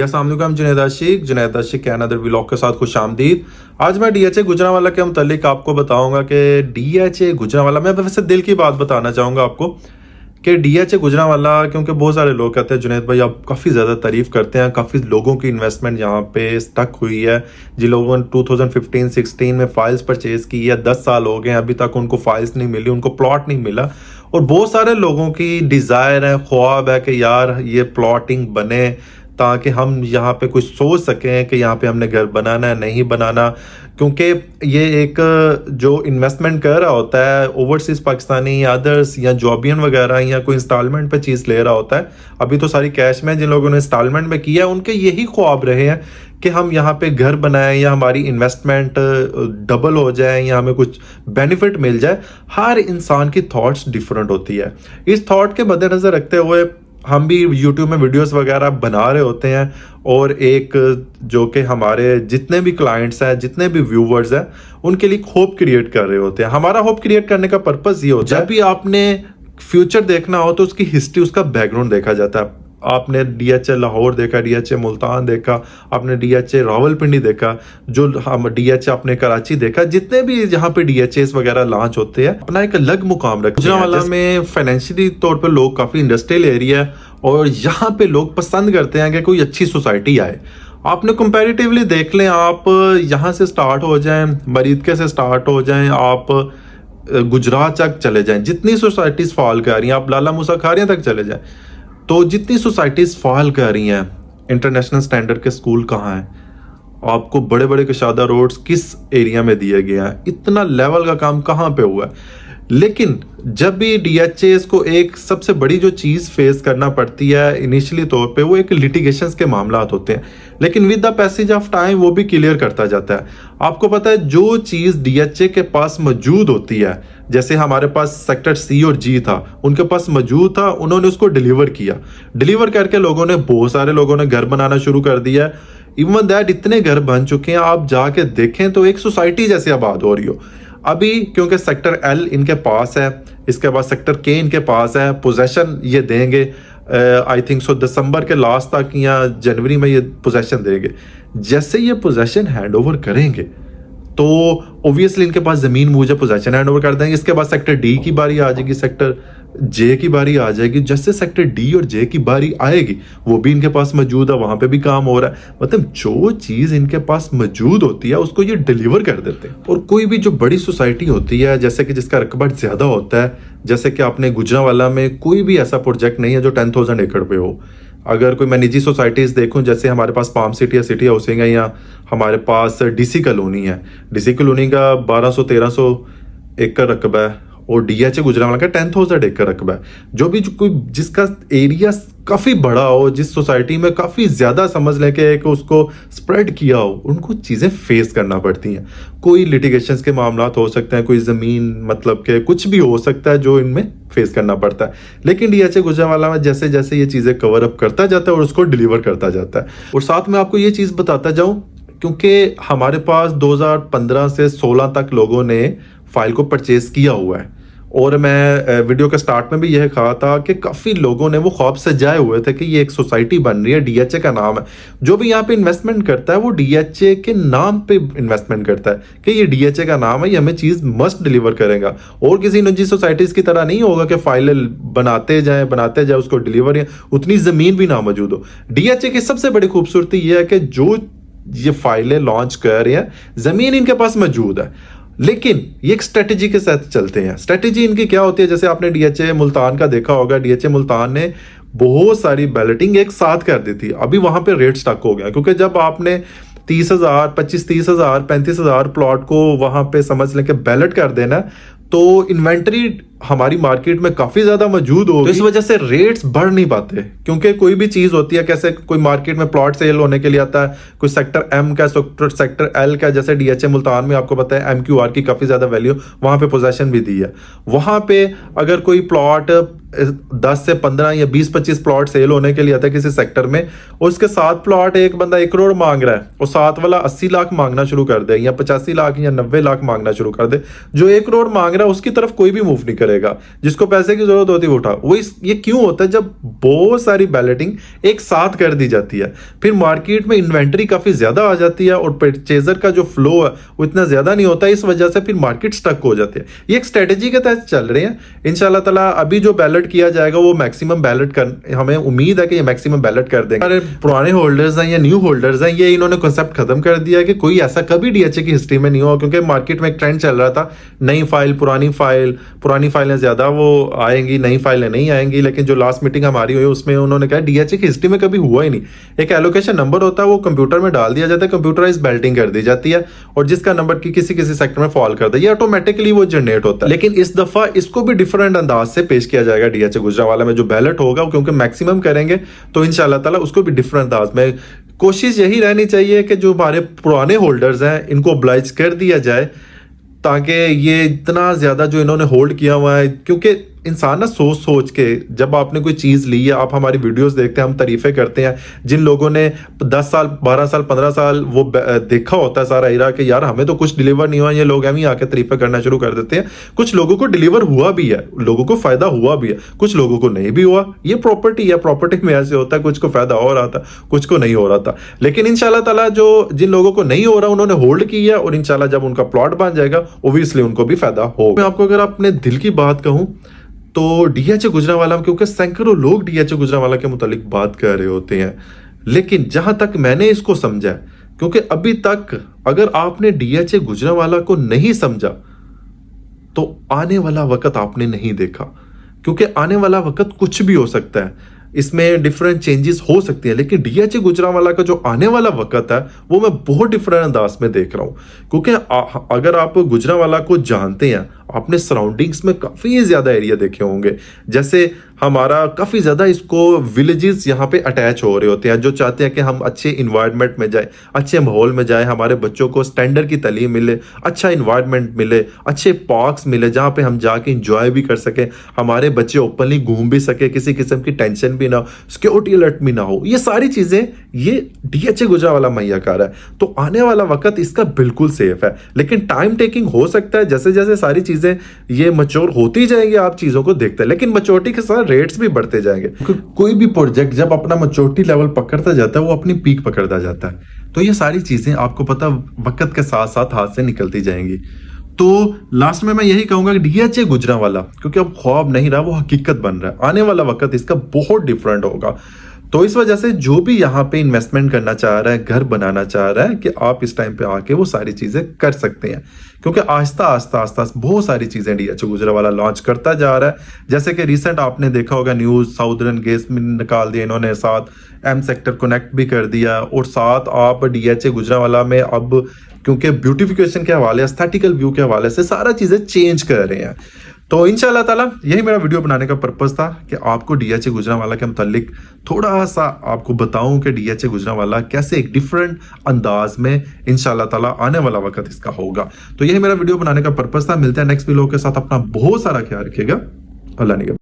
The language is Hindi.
अस्सलाम वालेकुम, जुनैद आशिक के अनदर व्लॉग के साथ खुश आमदीद। आज मैं डीएचए गुजरांवाला के मुतालिक आपको बताऊंगा कि डीएचए गुजरांवाला, मैं वैसे दिल की बात बताना चाहूँगा आपको कि डीएचए गुजरांवाला, क्योंकि बहुत सारे लोग कहते हैं जुनैद भाई आप काफ़ी ज़्यादा तारीफ़ करते हैं, काफ़ी लोगों की इन्वेस्टमेंट यहाँ पे स्टक हुई है। जिन लोगों ने 2015-16 में फ़ाइल्स परचेज़ की है, 10 साल हो गए अभी तक उनको फ़ाइल्स नहीं मिली, उनको प्लॉट नहीं मिला। और बहुत सारे लोगों की डिज़ायर है, ख्वाब है कि यार ये प्लॉटिंग बने ताकि हम यहाँ पे कुछ सोच सकें कि यहाँ पे हमने घर बनाना है नहीं बनाना। क्योंकि ये एक जो इन्वेस्टमेंट कर रहा होता है ओवरसीज़ पाकिस्तानी या अदर्स या जॉबियन वगैरह या कोई इंस्टॉलमेंट पे चीज़ ले रहा होता है, अभी तो सारी कैश में, जिन लोगों ने इंस्टॉलमेंट में किया है उनके यही ख्वाब रहे हैं कि हम यहाँ पे घर बनाएं या हमारी इन्वेस्टमेंट डबल हो जाए या हमें कुछ बेनिफिट मिल जाए। हर इंसान की थॉट्स डिफरेंट होती है। इस थॉट के मद्देनज़र रखते हुए हम भी यूट्यूब में वीडियोस वगैरह बना रहे होते हैं, और एक जो कि हमारे जितने भी क्लाइंट्स हैं, जितने भी व्यूवर्स हैं, उनके लिए होप क्रिएट कर रहे होते हैं। हमारा होप क्रिएट करने का पर्पस ये होता है, जब भी आपने फ्यूचर देखना हो तो उसकी हिस्ट्री, उसका बैकग्राउंड देखा जाता है। आपने डीएचए लाहौर देखा, डीएचए मुल्तान देखा, आपने डीएचए रावलपिंडी देखा, जो हम डीएचए आपने कराची देखा, जितने भी जहाँ पे डीएचएस वगैरह लॉन्च होते हैं अपना एक अलग मुकाम रखते हैं। गुजरांवाला में फाइनेंशियली तौर पे लोग काफ़ी इंडस्ट्रियल एरिया है और यहाँ पे लोग पसंद करते हैं कि कोई अच्छी सोसाइटी आए। आपने कंपैरेटिवली देख लें, आप यहाँ से स्टार्ट हो जाएं, मरीदके से स्टार्ट हो जाएं, आप गुजरात तक चले जाएं, जितनी सोसाइटीज़ फॉल कर रही हैं, आप लाला मूसा खारियां तक चले जाएं, तो जितनी सोसाइटीज़ फॉल कर रही हैं, इंटरनेशनल स्टैंडर्ड के स्कूल कहाँ हैं, आपको बड़े बड़े कशादा रोड्स किस एरिया में दिए गए हैं, इतना लेवल का काम कहाँ पे हुआ है। लेकिन जब भी डीएचएस को एक सबसे बड़ी जो चीज़ फेस करना पड़ती है इनिशियली तौर पे, वो एक लिटिगेशंस के मामलात होते हैं, लेकिन with the passage of time वो भी क्लियर करता जाता है। आपको पता है जो चीज़ डीएचए के पास मौजूद होती है, जैसे हमारे पास सेक्टर सी और जी था, उनके पास मौजूद था, उन्होंने उसको डिलीवर किया, डिलीवर करके लोगों ने, बहुत सारे लोगों ने घर बनाना शुरू कर दिया। इवन दैट इतने घर बन चुके हैं, आप जाके देखें तो एक सोसाइटी जैसे आबाद हो रही हो। अभी क्योंकि सेक्टर एल इनके पास है, इसके बाद सेक्टर के इनके पास है, पोजेशन ये देंगे आई थिंक सो दिसंबर के लास्ट तक या जनवरी में ये पोजेशन देंगे। जैसे ये पोजेशन हैंड ओवर करेंगे तो ओब्वियसली इनके पास ज़मीन मौजूद, पोजेशन हैंड ओवर कर देंगे। इसके बाद सेक्टर डी की बारी आ जाएगी, सेक्टर जे की बारी आ जाएगी। जैसे सेक्टर डी और जे की बारी आएगी, वो भी इनके पास मौजूद है, वहाँ पे भी काम हो रहा है। मतलब जो चीज़ इनके पास मौजूद होती है उसको ये डिलीवर कर देते हैं। और कोई भी जो बड़ी सोसाइटी होती है, जैसे कि जिसका रकबा ज़्यादा होता है, जैसे कि आपने गुजरांवाला में कोई भी ऐसा प्रोजेक्ट नहीं है जो 10,000 एकड़ पे हो। अगर कोई मैं निजी सोसाइटीज़ देखूं, जैसे हमारे पास पाम सिटी या सिटी हाउसिंग है, या हमारे पास डीसी कॉलोनी है, डीसी कॉलोनी का 1200-1300 एकड़ रकबा है, और डीएचए गुजरांवाला का 10,000 एकड़ रकबा है। जो भी कोई जिसका एरिया काफ़ी बड़ा हो, जिस सोसाइटी में काफ़ी ज़्यादा समझ लें कि उसको स्प्रेड किया हो, उनको चीज़ें फेस करना पड़ती हैं। कोई लिटिगेशंस के मामलात हो सकते हैं, कोई ज़मीन मतलब के कुछ भी हो सकता है जो इनमें फेस करना पड़ता है। लेकिन डीएचए गुजरांवाला में जैसे जैसे ये चीज़ें कवर अप करता जाता है और उसको डिलीवर करता जाता है। और साथ में आपको ये चीज़ बताता जाऊँ, क्योंकि हमारे पास 2015 से 16 तक लोगों ने फाइल को परचेज़ किया हुआ है, और मैं वीडियो के स्टार्ट में भी यह कहा था कि काफ़ी लोगों ने वो ख्वाब सजाए हुए थे कि ये एक सोसाइटी बन रही है, डीएचए का नाम है। जो भी यहाँ पे इन्वेस्टमेंट करता है वो डीएचए के नाम पे इन्वेस्टमेंट करता है कि ये डीएचए का नाम है, ये हमें चीज़ मस्ट डिलीवर करेगा। और किसी निजी सोसाइटीज़ की तरह नहीं होगा कि फाइलें बनाते जाए उसको डिलीवर, या उतनी ज़मीन भी ना मौजूद हो। डीएचए की सबसे बड़ी खूबसूरती ये है कि जो ये फाइलें लॉन्च कर रहे हैं, ज़मीन इनके पास मौजूद है, लेकिन ये एक स्ट्रेटेजी के साथ चलते हैं। स्ट्रेटेजी इनकी क्या होती है, जैसे आपने डीएचए मुल्तान का देखा होगा, डीएचए मुल्तान ने बहुत सारी बैलेटिंग एक साथ कर दी थी। अभी वहां पे रेट स्टक हो गया, क्योंकि जब आपने 30,000, 25-30,000, 35,000 प्लॉट को वहां पे समझ लें कि बैलेट कर देना, तो इन्वेंटरी हमारी मार्केट में काफी ज्यादा मौजूद होगी, तो इस वजह से रेट्स बढ़ नहीं पाते। क्योंकि कोई भी चीज होती है, कैसे कोई मार्केट में प्लॉट सेल होने के लिए आता है, कोई सेक्टर एम का, सेक्टर एल का, जैसे डीएचए मुल्तान में आपको पता है एमक्यूआर की काफी ज्यादा वैल्यू, वहां पे पोजेशन भी दी है। वहां पे अगर कोई प्लॉट 10 से 15 या 20-25 प्लॉट सेल होने के लिए आता है किसी सेक्टर में, और उसके 7 प्लॉट एक बंदा 1 करोड़ मांग रहा है, और 7 वाला 80 लाख मांगना शुरू कर दे, या 85 लाख या 90 लाख मांगना शुरू कर दे, जो 1 करोड़ मांग रहा है उसकी तरफ कोई भी मूव नहीं करे। करेगा, जिसको पैसे की जरूरत होती है वो उठा। ये क्यों होता है? जब बहुत सारी बैलेटिंग एक साथ कर दी जाती है, फिर मार्केट में इन्वेंट्री काफी ज्यादा आ जाती है और परचेजर का जो फ्लो है वो इतना ज्यादा नहीं होता, इस वजह से फिर मार्केट स्टक हो जाती है। ये एक स्ट्रेटेजी के तहत चल रहे हैं। इंशाल्लाह ताला अभी जो बैलेट किया जाएगा वो मैक्सिमम बैलेट कर, हमें उम्मीद है कि ये मैक्सिमम बैलेट कर देंगे। अरे पुराने होल्डर्स हैं या न्यू होल्डर्स हैं, ये इन्होंने कॉन्सेप्ट खत्म कर दिया कि कोई ऐसा कभी डीएचए की हिस्ट्री में नहीं हुआ, क्योंकि मार्केट में एक ट्रेंड चल रहा था नई फाइल पुरानी फाइलें ज्यादा वो आएंगी, नई फाइलें नहीं आएंगी। लेकिन जो लास्ट मीटिंग हमारी हुई उसमें उन्होंने कहा डीएचए की हिस्ट्री में कभी हुआ ही नहीं। एक एलोकेशन नंबर होता है, वो कंप्यूटर में डाल दिया जाता है, कंप्यूटराइज बेल्टिंग कर दी जाती है और जिसका नंबर की किसी सेक्टर में फॉल करता है ये ऑटोमेटिकली वो जनरेट होता है। लेकिन इस दफा इसको भी डिफरेंट अंदाज से पेश किया जाएगा डीएचए गुजरांवाला में। जो बैलेट होगा क्योंकि मैक्सिमम करेंगे तो इंशाल्लाह ताला उसको भी डिफरेंट अंदाज में, कोशिश यही रहनी चाहिए कि जो हमारे पुराने होल्डर्स हैं इनको ऑब्लाइज कर दिया जाए, ताकि ये इतना ज्यादा जो इन्होंने होल्ड किया हुआ है, क्योंकि इंसान ना सोच सोच के, जब आपने कोई चीज़ ली है, आप हमारी वीडियोस देखते हैं, हम तारीफें करते हैं, जिन लोगों ने 10 साल 12 साल 15 साल वो देखा होता है सारा इरा कि यार हमें तो कुछ डिलीवर नहीं हुआ, ये लोग एवं आके तारीफें करना शुरू कर देते हैं। कुछ लोगों को डिलीवर हुआ भी है, लोगों को फायदा हुआ भी है, कुछ लोगों को नहीं भी हुआ। ये प्रॉपर्टी है, प्रॉपर्टी में ऐसे होता है, कुछ को फायदा हो रहा था, कुछ को नहीं हो रहा था। लेकिन इंशाल्लाह ताला जो जिन लोगों को नहीं हो रहा उन्होंने होल्ड किया और इंशाल्लाह जब उनका प्लॉट बन जाएगा ओब्वियसली उनको भी फायदा होगा। मैं आपको अगर अपने दिल की बात कहूं तो डीएचए गुजरांवाला, क्योंकि सैकड़ों लोग डीएचए गुजरांवाला के मुतालिक बात कर रहे होते हैं, लेकिन जहां तक मैंने इसको समझा, क्योंकि अभी तक अगर आपने डीएचए गुजरांवाला को नहीं समझा तो आने वाला वक्त आपने नहीं देखा, क्योंकि आने वाला वक्त कुछ भी हो सकता है, इसमें डिफरेंट चेंजेस हो सकती हैं। लेकिन डीएचए गुजरांवाला का जो आने वाला वक्त है वो मैं बहुत डिफरेंट अंदाज में देख रहा हूं, क्योंकि अगर आप गुजरांवाला को जानते हैं, आपने सराउंडिंग्स में काफी ज्यादा एरिया देखे होंगे, जैसे हमारा काफी ज्यादा इसको विलेजेस यहाँ पे अटैच हो रहे होते हैं, जो चाहते हैं कि हम अच्छे इन्वायरमेंट में जाए, अच्छे माहौल में जाए, हमारे बच्चों को स्टैंडर्ड की तालीम मिले, अच्छा इन्वायरमेंट मिले, अच्छे पार्क्स मिले जहाँ पे हम जाके इंजॉय भी कर सकें, हमारे बच्चे ओपनली घूम भी सके, किसी किस्म की टेंशन भी ना हो, सिक्योरिटी अलर्ट भी ना हो। ये सारी चीजें ये डीएचए गुजरांवाला मुहैया कर है। तो आने वाला वक्त इसका बिल्कुल सेफ है, लेकिन टाइम टेकिंग हो सकता है। जैसे जैसे सारी चीजें ये मैच्योर होती जाएंगी आप चीजों को देखते हैं, लेकिन मैच्योरिटी के साथ रेट्स भी बढ़ते जाएंगे। कोई भी प्रोजेक्ट जब अपना मैच्योरिटी लेवल पकड़ता जाता है वो अपनी पीक पकड़ता जाता है। तो ये सारी चीजें आपको पता वक्त के साथ साथ हाथ से निकलती जाएंगी। तो लास्ट में मैं यही कहूंगा कि डीएचए गुजरांवाला, क्योंकि अब ख्वाब नहीं रहा, वो हकीकत बन रहा है। आने वाला वक्त इसका बहुत डिफरेंट होगा। तो इस वजह से जो भी यहाँ पे इन्वेस्टमेंट करना चाह रहा है, घर बनाना चाह रहा है, कि आप इस टाइम पे आके वो सारी चीजें कर सकते हैं, क्योंकि आस्ता आस्ता बहुत सारी चीजें डीएचए गुजरांवाला लॉन्च करता जा रहा है। जैसे कि रिसेंट आपने देखा होगा न्यूज, साउदर्न गैस में निकाल दिया इन्होंने, साथ एम सेक्टर कनेक्ट भी कर दिया, और साथ आप डीएचए गुजरांवाला में अब क्योंकि ब्यूटिफिकेशन के हवाले, एस्थेटिकल व्यू के हवाले से सारा चीजें चेंज कर रहे हैं। तो इंशाल्लाह ताला यही मेरा वीडियो बनाने का पर्पस था कि आपको डीएचए गुजरांवाला के मुतालिक थोड़ा सा आपको बताऊं कि डीएचए गुजरांवाला कैसे एक डिफरेंट अंदाज में इंशाल्लाह ताला आने वाला वक्त इसका होगा। तो यही मेरा वीडियो बनाने का पर्पस था। मिलते हैं नेक्स्ट वीडियो के साथ। अपना बहुत सारा ख्याल रखिएगा। अल्लाह निगहबान।